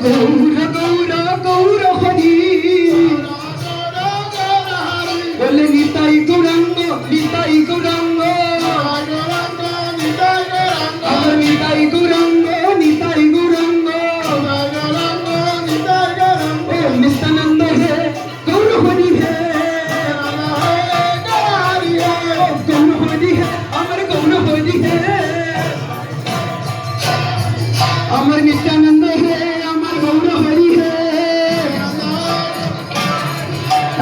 গৌর গৌর গৌর হরি বলে নিতাই গৌরাঙ্গ নিতাই গৌরাঙ্গ আমার নিতাই গৌরাঙ্গ নিতাই গৌরাঙ্গ ও নিত্যানন্দ হে গৌর হরি হে গৌর হরি হে আমার গৌর হরি হে আমার নিত্যানন্দ হে আমার গৌর হরি হে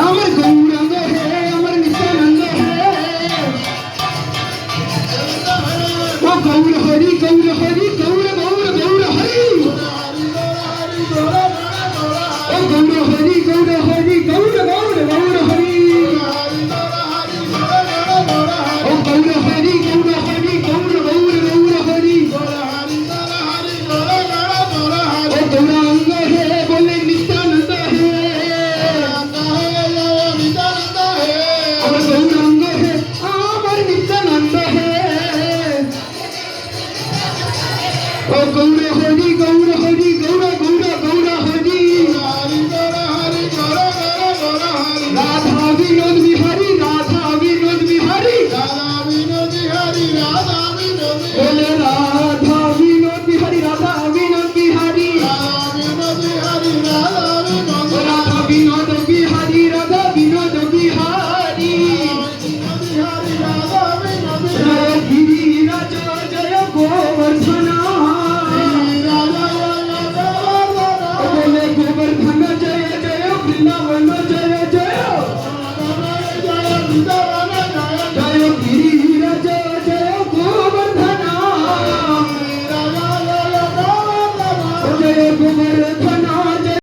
আমার গৌরাঙ্গ হে আমার নিত্যানন্দ হে ও গৌর হরি গৌর হরি গৌর গৌর গৌর হরি ও গৌর হরি গৌর হরি গৌর গৌর গৌর হরি ও গৌর হরি গৌর হরি গৌর গৌর গৌর হরি ও গৌরাঙ্গ হে বলে নিত্যানন্দ হে আমার গৌরাঙ্গ হে আমার নিত্যানন্দ হে ও গৌর হরি গৌর হরি গৌর গৌর গৌর হরি রাধা বিনোদ বিহারী রাধা বিনোদ বিহারী বলে রাধা বিনোদ বিহারী রাধা বিনোদ বিহারী রাধা বিনোদ বিহারী রাধা বিনোদ বিহারী জয় গিরিরাজ জয় গোবর্ধন বলে গোবর্ধন জয় জয় বৃন্দাবন জয় জয়